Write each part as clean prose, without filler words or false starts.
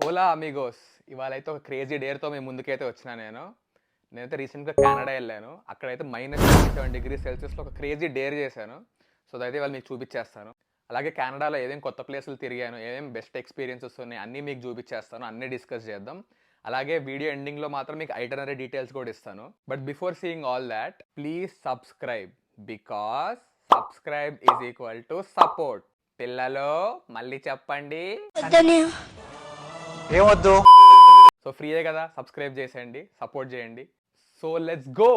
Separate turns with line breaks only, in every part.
Ola Amigos ఇవాళ అయితే ఒక క్రేజీ డేర్తో మేము ముందుకైతే వచ్చినా నేనైతే రీసెంట్గా కెనడా వెళ్ళాను. అక్కడైతే -27 డిగ్రీ సెల్సియస్లో ఒక క్రేజీ డేర్ చేశాను. సో అదైతే ఇవాళ మీకు చూపించేస్తాను. అలాగే కెనడాలో ఏమేమి కొత్త ప్లేసులు తిరిగాను, ఏమేమి బెస్ట్ ఎక్స్పీరియన్సెస్ ఉన్నాయి అన్నీ మీకు చూపించేస్తాను, అన్నీ డిస్కస్ చేద్దాం. అలాగే వీడియో ఎండింగ్లో మాత్రం మీకు ఐటనరీ డీటెయిల్స్ కూడా ఇస్తాను. But before seeing all that please subscribe, because subscribe is equal to support. పిల్లలు మళ్ళీ చెప్పండి.
ఏమొద్దు.
సో ఫ్రీయే కదా, సబ్స్క్రైబ్ చేసేయండి, సపోర్ట్ చేయండి. So let's go.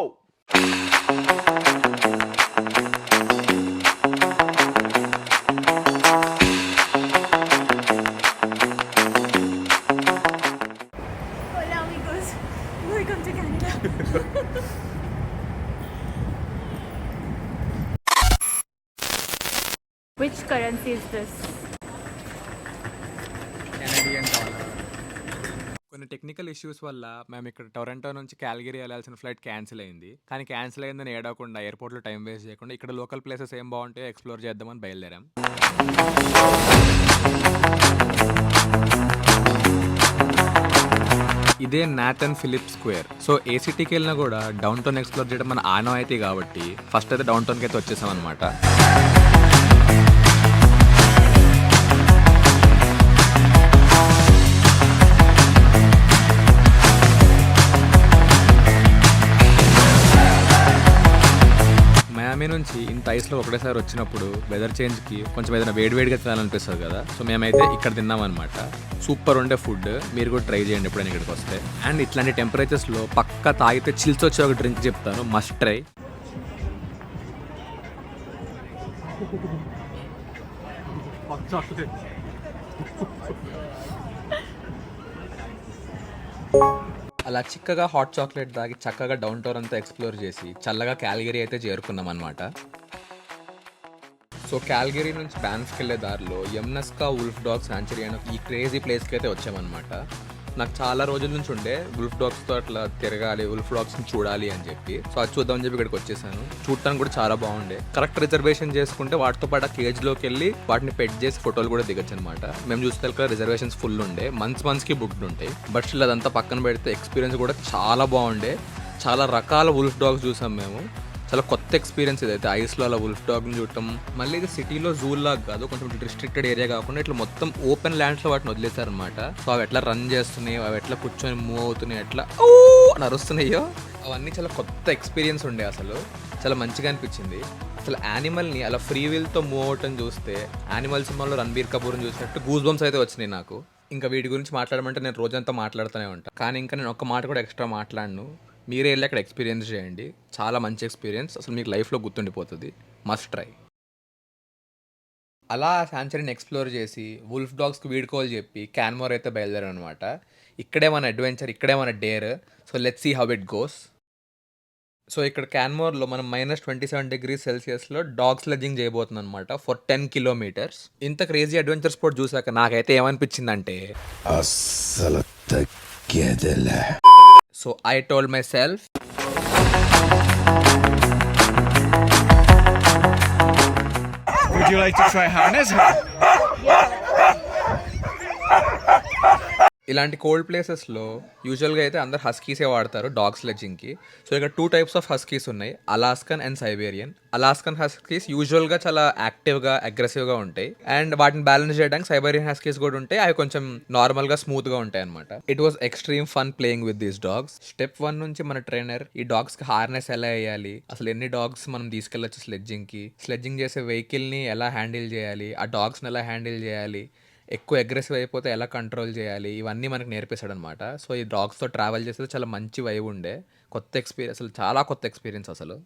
Hola amigos, welcome to Canada. Which currency is this?
Canadian dollar. కొన్ని టెక్నికల్ ఇష్యూస్ వల్ల మేము ఇక్కడ టొరంటో నుంచి క్యాల్గరీ వెళ్ళాల్సిన ఫ్లైట్ క్యాన్సిల్ అయింది. కానీ క్యాన్సిల్ అయిందని ఏడవకుండా ఎయిర్పోర్ట్లో టైం వేస్ట్ చేయకుండా ఇక్కడ లోకల్ ప్లేసెస్ ఏం బాగుంటాయో ఎక్స్ప్లోర్ చేద్దామని బయలుదేరాం. ఇదే నాథన్ ఫిలిప్ స్క్వేర్. సో ఏ సిటీకి వెళ్ళినా కూడా డౌన్ టౌన్ ఎక్స్ప్లోర్ చేయడం మన ఆనవాయితీ కాబట్టి ఫస్ట్ అయితే డౌన్ టౌన్కి అయితే వచ్చేసాం అనమాట. మయామి నుంచి ఇంత ఐస్లో ఒకటేసారి వచ్చినప్పుడు వెదర్ చేంజ్కి కొంచెం ఏదైనా వేడివేడిగా తినాలనిపిస్తుంది కదా. సో మేమైతే ఇక్కడ తిన్నామన్నమాట. సూపర్ ఉండే ఫుడ్, మీరు కూడా ట్రై చేయండి ఎప్పుడైనా ఇక్కడికి వస్తే. అండ్ ఇట్లాంటి టెంపరేచర్స్లో పక్కా తాగితే చిల్స్ వచ్చే ఒక డ్రింక్ చెప్తాను, మస్ట్ ట్రై. అలా చిక్కగా హాట్ చాక్లెట్ తాగి చక్కగా డౌన్ టౌన్ అంతా ఎక్స్ప్లోర్ చేసి చల్లగా క్యాల్గరీ అయితే చేరుకున్నాం అనమాట. సో క్యాల్గరీ నుంచి బ్యాన్ఫ్కి వెళ్ళే దారిలో యమ్నస్కా వుల్ఫ్ డాగ్ శాంచురీ అనే ఈ క్రేజీ ప్లేస్కి అయితే వచ్చామన్నమాట. నాకు చాలా రోజుల నుంచి ఉండే వుల్ఫ్ డాగ్స్తో అట్లా తిరగాలి, వుల్ఫ్ డాగ్స్ని చూడాలి అని చెప్పి. సో అది చూద్దామని చెప్పి ఇక్కడికి వచ్చేసాను. చూడటానికి కూడా చాలా బాగుండే. కరెక్ట్ రిజర్వేషన్ చేసుకుంటే వాటితో పాటు కేజ్లోకి వెళ్ళి వాటిని పెట్ చేసి ఫోటోలు కూడా దిగచ్చు అనమాట. మేము చూస్తే రిజర్వేషన్స్ ఫుల్ ఉండే, మంత్స్కి బుక్డ్ ఉంటాయి. బట్ స్టిల్ అదంతా పక్కన పెడితే ఎక్స్పీరియన్స్ కూడా చాలా బాగుండే. చాలా రకాల వుల్ఫ్ డాగ్స్ చూసాం మేము. చాలా కొత్త ఎక్స్పీరియన్స్ ఇదైతే, ఐస్లో అలా వుల్ఫ్ డాగ్ని చూడటం. మళ్ళీ ఇది సిటీలో జూలాగా కాదు, కొంచెం రిస్ట్రిక్టెడ్ ఏరియా కాకుండా ఇట్లా మొత్తం ఓపెన్ ల్యాండ్స్లో వాటిని వదిలేశారనమాట. సో అవి ఎట్లా రన్ చేస్తున్నాయి, అవి ఎట్లా కూర్చొని మూవ్ అవుతున్నాయి, ఎట్లా నరుస్తున్నాయో అవన్నీ చాలా కొత్త ఎక్స్పీరియన్స్ ఉండే. అసలు చాలా మంచిగా అనిపించింది. అసలు యానిమల్ని అలా ఫ్రీ విల్తో మూవ్ అవటం చూస్తే యానిమల్ సినిమాలో రణబీర్ కపూర్ని చూసినట్టు గూస్ బంప్స్ అయితే వచ్చినాయి నాకు. ఇంకా వీటి గురించి మాట్లాడమంటే నేను రోజంతా మాట్లాడుతూనే ఉంటాను, కానీ ఇంకా నేను ఒక్క మాట కూడా ఎక్స్ట్రా మాట్లాడను. మీరే వెళ్ళి అక్కడ ఎక్స్పీరియన్స్ చేయండి, చాలా మంచి ఎక్స్పీరియన్స్, అసలు మీకు లైఫ్లో గుర్తుండిపోతుంది, మస్ట్ ట్రై. అలా శాంచురీని ఎక్స్ప్లోర్ చేసి వుల్ఫ్ డాగ్స్కి వీడ్కోలు చెప్పి క్యాన్మోర్ అయితే బయలుదేరాం అనమాట. ఇక్కడే మన అడ్వెంచర్, ఇక్కడే మన dare. So let's see how it goes. So ఇక్కడ క్యాన్మోర్లో మనం -27 డిగ్రీ సెల్సియస్లో డాగ్ స్లెడ్జింగ్ చేయబోతుంది అనమాట ఫర్ 10 కిలోమీటర్స్. ఇంత క్రేజీ అడ్వెంచర్ స్పోర్ట్ చూసాక నాకైతే ఏమనిపించిందంటే
అస్సలు తగ్గేదేలే.
So I told myself,
Would you like to try harness?
ఇలాంటి కోల్డ్ ప్లేసెస్లో యూజువల్గా అయితే అందరు హస్కీసే వాడతారు డాగ్ స్లెడ్జింగ్కి. సో ఇక్కడ 2 టైప్స్ ఆఫ్ హస్కీస్ ఉన్నాయి, Alaskan and Siberian. Alaskan Huskies యూజువల్గా చాలా యాక్టివ్గా అగ్రెసివ్గా ఉంటాయి, అండ్ వాటిని బ్యాలెన్స్ చేయడానికి సైబేరియన్ హస్కీస్ కూడా ఉంటాయి. అవి కొంచెం నార్మల్గా స్మూత్గా ఉంటాయి అనమాట. It was extreme fun playing with these dogs. Step 1 నుంచి మన ట్రైనర్ ఈ డాగ్స్కి హార్నెస్ ఎలా వేయాలి, అసలు ఎన్ని డాగ్స్ మనం తీసుకెళ్ళచ్చు స్లెడ్జింగ్కి, స్లెడ్జింగ్ చేసే వెహికల్ని ఎలా హ్యాండిల్ చేయాలి, ఆ డాగ్స్ని ఎలా హ్యాండిల్ చేయాలి, ఎక్కువ అగ్రెసివ్ అయిపోతే ఎలా కంట్రోల్ చేయాలి, ఇవన్నీ మనకు నేర్పిస్తాడు అనమాట. సో ఈ డాగ్స్తో ట్రావెల్ చేస్తే చాలా మంచి వైబ్ ఉండే, కొత్త ఎక్స్పీరియన్స్, అసలు చాలా కొత్త ఎక్స్పీరియన్స్ అసలు.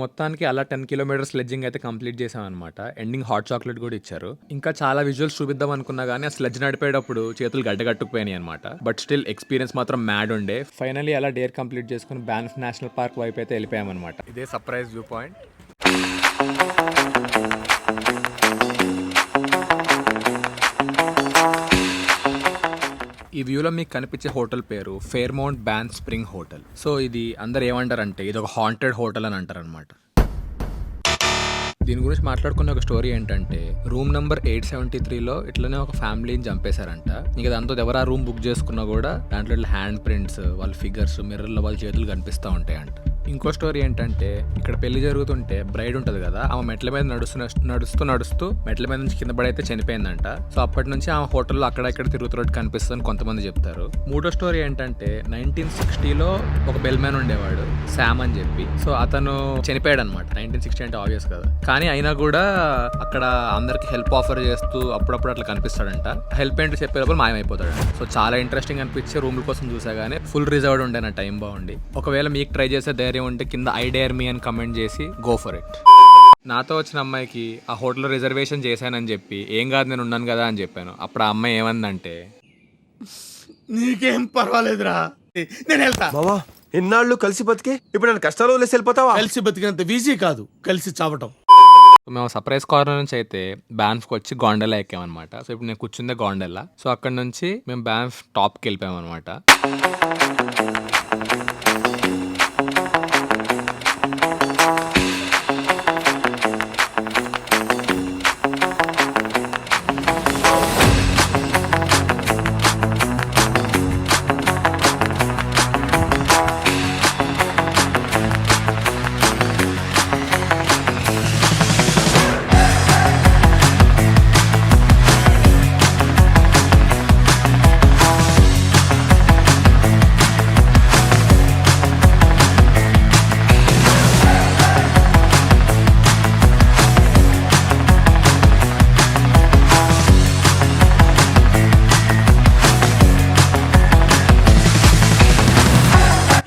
మొత్తానికి అలా 10 కిలోమీటర్స్ స్లెడ్జింగ్ అయితే కంప్లీట్ చేసాం అనమాట. ఎండింగ్ హాట్ చాక్లెట్ కూడా ఇచ్చారు. ఇంకా చాలా విజువల్స్ చూపిద్దాం అనుకున్నా కానీ ఆ స్లెడ్జ్ నడిపేటప్పుడు చేతులు గడ్డగట్టుకుపోయినాయి అనమాట. బట్ స్టిల్ ఎక్స్పీరియన్స్ మాత్రం మ్యాడ్ ఉండే. ఫైనల్లీ అలా డేర్ కంప్లీట్ చేసుకుని బ్యాన్ఫ్ నేషనల్ పార్క్ వైపు అయితే వెళ్ళిపోయాం అనమాట. ఇదే సర్ప్రైజ్ వ్యూ పాయింట్. ఈ వ్యూలో మీకు కనిపించే హోటల్ పేరు ఫేర్మౌంట్ బ్యాన్ స్ప్రింగ్ హోటల్. సో ఇది అందరు ఏమంటారంటే ఇది ఒక హాంటెడ్ హోటల్ అని అంటారు అనమాట. దీని గురించి మాట్లాడుకునే ఒక స్టోరీ ఏంటంటే రూమ్ నెంబర్ 873లో ఇట్లనే ఒక ఫ్యామిలీని చంపేశారంట. ఇంకా దాంతో ఎవరు ఆ రూమ్ బుక్ చేసుకున్నా కూడా దాంట్లో ఇట్లా హ్యాండ్ ప్రింట్స్, వాళ్ళ ఫిగర్స్, మిర్రర్లో వాళ్ళ చేతులు కనిపిస్తూ ఉంటాయంట. ఇంకో స్టోరీ ఏంటంటే ఇక్కడ పెళ్లి జరుగుతుంటే బ్రైడ్ ఉంటుంది కదా, ఆమె మెట్ల మీద నడుస్తూ మెట్ల మీద నుంచి కింద పడైతే చనిపోయిందంట. సో అప్పటి నుంచి ఆమె హోటల్లో అక్కడ ఇక్కడ తిరుగుతున్నట్టు కనిపిస్తుందని కొంతమంది చెప్తారు. మూడో స్టోరీ ఏంటంటే 1960లో ఒక బెల్ మ్యాన్ ఉండేవాడు శామ్ అని చెప్పి. సో అతను చనిపోయాడు అనమాట. 1960 అంటే ఆబ్వియస్ కదా, కానీ అయినా కూడా అక్కడ అందరికి హెల్ప్ ఆఫర్ చేస్తూ అప్పుడప్పుడు అట్లా కనిపిస్తాడంట. హెల్ప్ ఏంటో చెప్పే లోపల మాయమైపోతాడు. సో చాలా ఇంట్రెస్టింగ్ అనిపించి రూమ్ల కోసం చూసాగానే ఫుల్ రిజర్వ్డ్ ఉండే నా టైం బాగుండి. ఒకవేళ మీకు ట్రై చేసే ధైర్యం ఉంటే కింద ఐ డేర్ మీ అని కమెంట్ చేసి గో ఫర్ ఇట్. నాతో వచ్చిన అమ్మాయికి ఆ హోటల్లో రిజర్వేషన్ చేశానని చెప్పి ఏం కాదు నేను ఉన్నాను కదా అని చెప్పాను. అప్పుడు ఆ అమ్మాయి ఏమందంటే
నీకేం పర్వాలేదురా, నేను వెళ్తా.
బావా ఎన్నాళ్ళు కలిసి బతికి ఇప్పుడు నేను కష్టాలు వదిలేసి వెళ్ళిపోతావా?
కలిసి బతికినంత ఈజీ కాదు కలిసి చావటం.
మేము సర్ప్రైజ్ కార్నర్ నుంచి అయితే బ్యాన్ఫ్కి వచ్చి గోండెలా ఎక్కామన్నమాట. సో ఇప్పుడు నేను కూర్చుందే గోండెలా. సో అక్కడ నుంచి మేము బ్యాన్ఫ్ టాప్కి వెళ్ళిపోయామన్నమాట.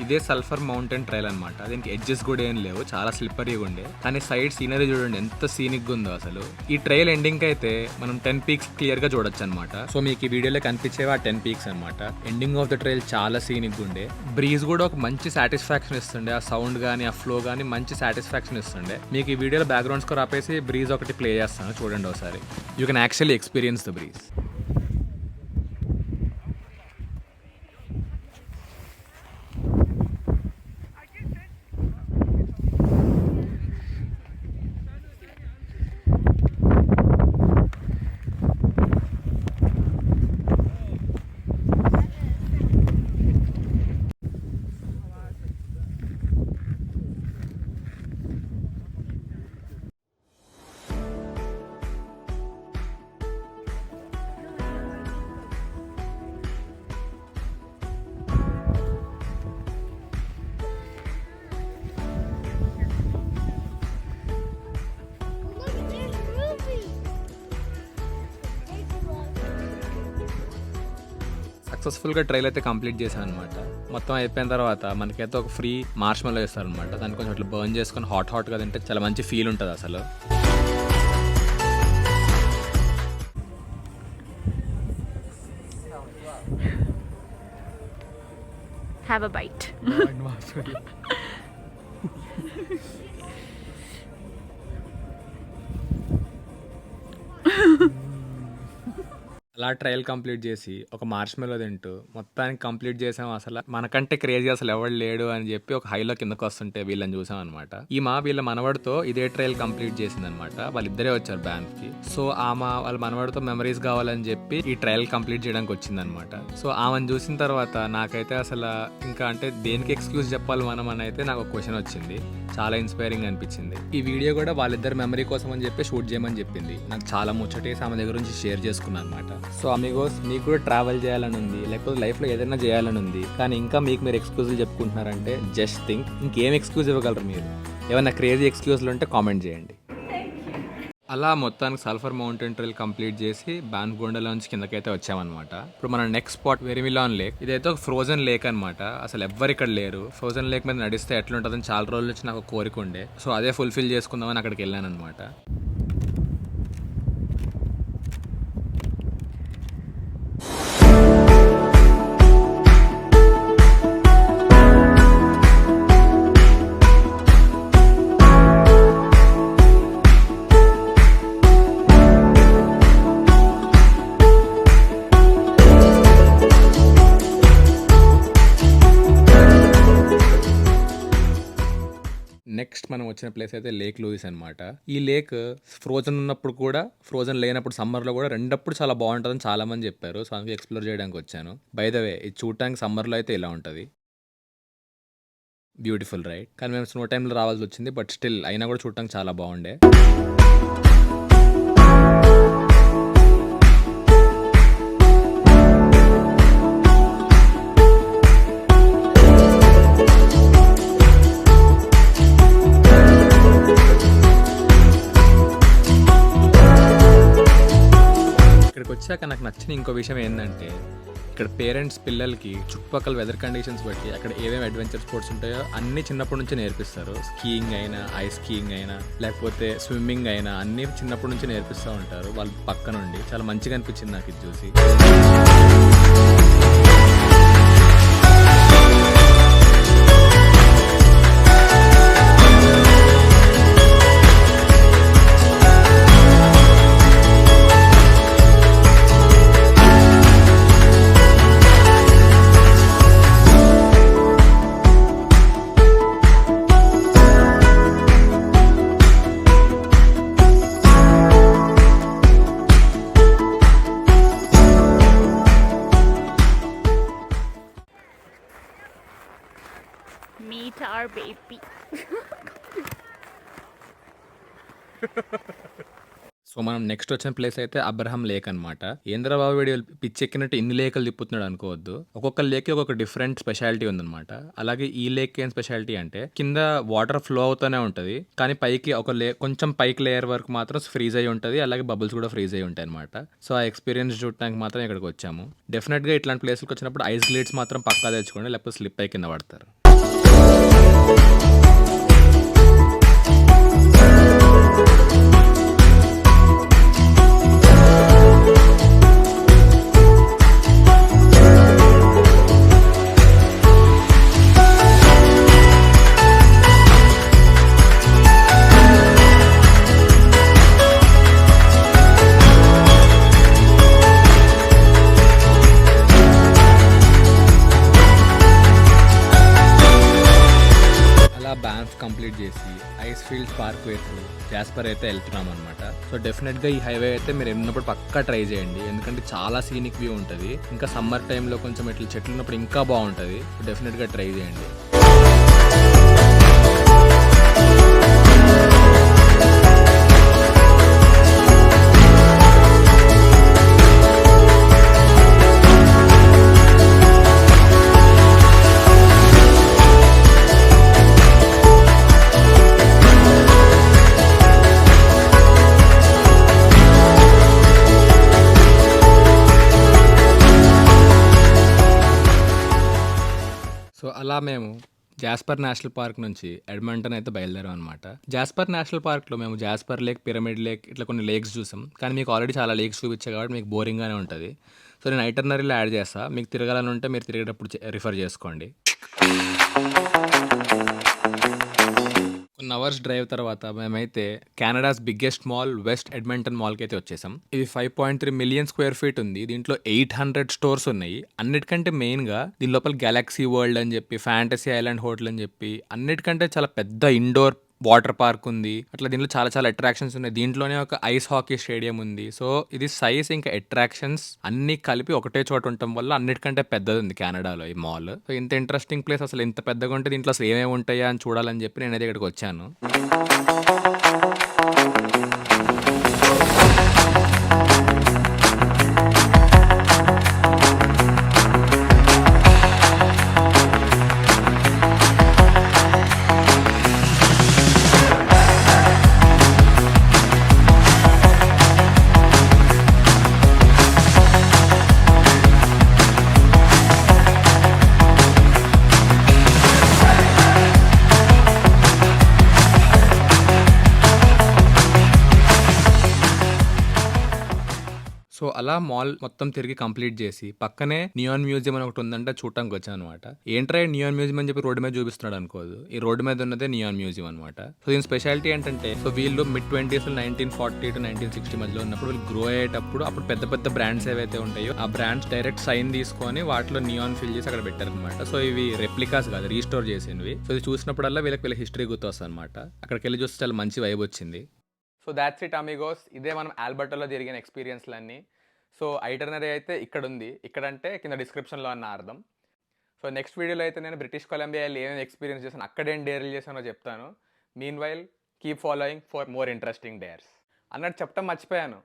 ఇదే సల్ఫర్ మౌంటైన్ ట్రైల్ అనమాట. దీనికి ఎడ్జెస్ కూడా ఏం లేవు, చాలా స్లిప్పరీగా ఉండే. కానీ సైడ్ సీనరీ చూడండి ఎంత సీనిక్ ఉందో అసలు. ఈ ట్రైల్ ఎండింగ్ అయితే మనం 10 పీక్స్ క్లియర్ గా చూడొచ్చు అనమాట. సో మీకు ఈ వీడియోలో కనిపించేవి ఆ 10 పీక్స్ అనమాట. ఎండింగ్ ఆఫ్ ద ట్రైల్ చాలా సీనిక్ ఉండే. బ్రీజ్ కూడా ఒక మంచి సాటిస్ఫాక్షన్ ఇస్తుండే. ఆ సౌండ్ కానీ ఆ ఫ్లో కానీ మంచి సాటిస్ఫాక్షన్ ఇస్తుండే. మీకు ఈ వీడియోలో బ్యాక్గ్రౌండ్ స్కోర్ ఆపేసి బ్రీజ్ ఒకటి ప్లే చేస్తాను చూడండి ఒకసారి. You can actually experience the breeze. సక్సెస్ఫుల్గా ట్రైల్ అయితే కంప్లీట్ చేశాను అనమాట. మొత్తం అయిపోయిన తర్వాత మనకైతే ఒక ఫ్రీ మార్ష్మెల్లో ఇస్తారనమాట. దాన్ని కొంచెం అట్లా బర్న్ చేసుకొని హాట్గా తింటే చాలా మంచి ఫీల్ ఉంటుంది అసలు.
Have a bite.
అలా ట్రయల్ కంప్లీట్ చేసి ఒక మార్ష్మెల్లో తింటూ మొత్తానికి కంప్లీట్ చేసాం. అసలు మనకంటే క్రేజీ అసలు ఎవడు లేడు అని చెప్పి ఒక హైలో కిందకు వస్తుంటే వీళ్ళని చూసాం అనమాట. వీళ్ళ మనవడితో ఇదే ట్రయల్ కంప్లీట్ చేసింది అనమాట. వాళ్ళిద్దరే వచ్చారు బ్యాంక్ కి. సో ఆమె వాళ్ళ మనవడితో మెమరీస్ కావాలని చెప్పి ఈ ట్రయల్ కంప్లీట్ చేయడానికి వచ్చిందనమాట. సో ఆమెను చూసిన తర్వాత నాకైతే అసలు ఇంకా అంటే దేనికి ఎక్స్క్యూజ్ చెప్పాలి మనం అని అయితే నాకు ఒక క్వశ్చన్ వచ్చింది. చాలా ఇన్స్పైరింగ్ అనిపించింది. ఈ వీడియో కూడా వాళ్ళిద్దరు మెమరీ కోసం అని చెప్పి షూట్ చేయమని చెప్పింది. నాకు చాలా ముచ్చటేసి ఆమె దగ్గర నుంచి షేర్ చేసుకున్నాను అనమాట. సో అమిగోస్, మీకు కూడా ట్రావెల్ చేయాలని ఉంది, లేకపోతే లైఫ్లో ఏదైనా చేయాలని ఉంది, కానీ ఇంకా మీరు ఎక్స్క్యూజులు చెప్పుకుంటున్నారంటే జస్ట్ థింక్ ఇంకేం ఎక్స్క్యూజ్ ఇవ్వగలరు మీరు? ఏమైనా క్రేజీ ఎక్స్క్యూజ్లు ఉంటే కామెంట్ చేయండి. అలా మొత్తానికి సల్ఫర్ మౌంటైన్ ట్రైల్ కంప్లీట్ చేసి బాన్గొండలో నుంచి కిందకైతే వచ్చామన్నమాట. ఇప్పుడు మన నెక్స్ట్ స్పాట్ వెరిమిలాన్ లేక్. ఇదైతే ఒక ఫ్రోజన్ లేక్ అనమాట. అసలు ఎవ్వరు ఇక్కడ లేరు. ఫ్రోజన్ లేక్ మీద నడిస్తే ఎట్లుంటుందని చాలా రోజుల నుంచి నాకు కోరిక ఉండే. సో అదే ఫుల్ఫిల్ చేసుకుందామని అక్కడికి వెళ్ళాను అనమాట. నెక్స్ట్ మనం వచ్చిన ప్లేస్ అయితే లేక్ లూయిస్ అనమాట. ఈ లేక్ ఫ్రోజన్ ఉన్నప్పుడు కూడా, ఫ్రోజన్ లేనప్పుడు సమ్మర్లో కూడా రెండప్పుడు చాలా బాగుంటుందని చాలా మంది చెప్పారు. సో అందుకే ఎక్స్ప్లోర్ చేయడానికి వచ్చాను. బై ద వే ఇది చూడటానికి సమ్మర్లో అయితే ఇలా ఉంటుంది. Beautiful right. కానీ మేము స్నో టైంలో రావాల్సి వచ్చింది. బట్ స్టిల్ అయినా కూడా చూడటానికి చాలా బాగుండే. వచ్చాక నాకు నచ్చిన ఇంకో విషయం ఏంటంటే ఇక్కడ పేరెంట్స్ పిల్లలకి చుట్టుపక్కల వెదర్ కండిషన్స్ బట్టి అక్కడ ఏమేమి అడ్వెంచర్ స్పోర్ట్స్ ఉంటాయో అన్నీ చిన్నప్పటి నుంచి నేర్పిస్తారు. స్కీయింగ్ అయినా, ఐస్ స్కీయింగ్ అయినా, లేకపోతే స్విమ్మింగ్ అయినా అన్నీ చిన్నప్పటి నుంచి నేర్పిస్తూ ఉంటారు వాళ్ళు పక్క నుండి. చాలా మంచిగా అనిపించింది నాకు ఇది చూసి.
Meet our baby.
సో మనం నెక్స్ట్ వచ్చిన ప్లేస్ అయితే అబ్రహం లేక్ అనమాట. ఏంద్రబాబు వీడియో పిచ్చెక్కినట్టు ఇన్ని లేకలు తిప్పుతున్నాడు అనుకోవద్దు. ఒక్కొక్క లేక్ ఒక్కొక్క డిఫరెంట్ స్పెషాలిటీ ఉందన్నమాట. అలాగే ఈ లేక్ ఏం స్పెషాలిటీ అంటే కింద వాటర్ ఫ్లో అవుతూనే ఉంటుంది, కానీ పైకి ఒక కొంచెం పైకి లేయర్ వరకు మాత్రం ఫ్రీజ్ అయి ఉంటుంది. అలాగే బబుల్స్ కూడా ఫ్రీజ్ అయి ఉంటాయి అనమాట. సో ఆ ఎక్స్పీరియన్స్ చూడటానికి మాత్రం ఇక్కడికి వచ్చాము. డెఫినెట్గా ఇట్లాంటి ప్లేస్కి వచ్చినప్పుడు ఐస్ గ్లేడ్స్ మాత్రం పక్కా తెచ్చుకోండి, లేకపోతే స్లిప్ అయి కింద పడతారు. బ్యాన్స్ కంప్లీట్ చేసి ఐస్ ఫీల్డ్ పార్క్ వైపు జాస్పర్ అయితే వెళ్తున్నాం అనమాట. సో డెఫినెట్గా ఈ హైవే అయితే మీరు ఉన్నప్పుడు పక్కా ట్రై చేయండి, ఎందుకంటే చాలా సీనిక్ వ్యూ ఉంటుంది. ఇంకా సమ్మర్ టైంలో కొంచెం ఇట్లా చెట్లు ఉన్నప్పుడు ఇంకా బాగుంటుంది. డెఫినెట్గా ట్రై చేయండి. సో అలా మేము జాస్పర్ నేషనల్ పార్క్ నుంచి ఎడ్మంటన్ అయితే బయలుదేరాం అనమాట. జాస్పర్ నేషనల్ పార్క్లో మేము జాస్పర్ లేక్, పిరమిడ్ లేక్ ఇట్లా కొన్ని లేక్స్ చూసాం. కానీ మీకు ఆల్రెడీ చాలా లేక్స్ చూపించాయి కాబట్టి మీకు బోరింగ్గానే ఉంటుంది. సో నేను ఐటర్నరీలో యాడ్ చేస్తాను. మీకు తిరగాలని ఉంటే మీరు తిరిగేటప్పుడు రిఫర్ చేసుకోండి. కొన్ని అవర్స్ డ్రైవ్ తర్వాత మేమైతే కెనడాస్ బిగ్గెస్ట్ మాల్ వెస్ట్ ఎడ్మంటన్ మాల్కి అయితే వచ్చేసాం. ఇది 5.3 మిలియన్ స్క్వేర్ ఫీట్ ఉంది. దీంట్లో 800 స్టోర్స్ ఉన్నాయి. అన్నిటికంటే మెయిన్గా దీని లోపల గెలాక్సీ వరల్డ్ అని చెప్పి, ఫ్యాంటసీ ఐలాండ్ హోటల్ అని చెప్పి, అన్నిటికంటే చాలా పెద్ద ఇండోర్ వాటర్ పార్క్ ఉంది. అట్లా దీంట్లో చాలా చాలా అట్రాక్షన్స్ ఉన్నాయి. దీంట్లోనే ఒక ఐస్ హాకీ స్టేడియం ఉంది. సో ఇది సైజ్ ఇంకా అట్రాక్షన్స్ అన్ని కలిపి ఒకటే చోట ఉండటం వల్ల అన్నిటికంటే పెద్దది ఉంది కెనడాలో ఈ మాల్. సో ఇంత ఇంట్రెస్టింగ్ ప్లేస్, అసలు ఇంత పెద్దగా ఉంటే దీంట్లో అసలు ఏమేమి ఉంటాయా అని చూడాలని చెప్పి నేనైతే ఇక్కడికి వచ్చాను. సో అలా మాల్ మొత్తం తిరిగి కంప్లీట్ చేసి పక్కనే నియాన్ మ్యూజియం అని ఒకటి ఉందంటే చూడటానికి వచ్చాను అనమాట. ఏంట్రా నియాన్ మ్యూజియం అని చెప్పి రోడ్డు మీద చూపిస్తున్నాడు అనుకోదు, ఈ రోడ్డు మీద ఉన్నదే నియాన్ మ్యూజియం అనమాట. సో దీని స్పెషాలిటీ ఏంటంటే, సో వీళ్ళు మిడ్-20s 1940 to 1960 మధ్యలో ఉన్నప్పుడు వీళ్ళు గ్రో అయ్యేటప్పుడు అప్పుడు పెద్ద పెద్ద బ్రాండ్స్ ఏవైతే ఉంటాయో ఆ బ్రాండ్స్ డైరెక్ట్ సైన్ తీసుకొని వాటిలో నియాన్ ఫిల్ చేసి అక్కడ పెట్టారనమాట. సో ఇవి రెప్లికాస్ కాదు, రీస్టోర్ చేసినవి. సో ఇది చూసినప్పుడల్లా వీళ్ళ హిస్టరీ గుర్తొస్తుంది అనమాట. అక్కడికి వెళ్ళి చూస్తే చాలా మంచి వైబ్ వచ్చింది. So that's it Amigos. ఇదే మనం ఆల్బర్టోలో జరిగిన ఎక్స్పీరియన్స్లన్నీ. సో ఐటర్నరీ అయితే ఇక్కడ ఉంది, ఇక్కడంటే కింద డిస్క్రిప్షన్లో అన్న అర్థం. సో నెక్స్ట్ వీడియోలో అయితే నేను బ్రిటిష్ కొలంబియా ఏమేమి ఎక్స్పీరియన్స్ చేశాను, అక్కడేం డేర్లు చేశానో చెప్తాను. Mean while keep following for more interesting dares. అన్నట్టు చెప్పడం మర్చిపోయాను,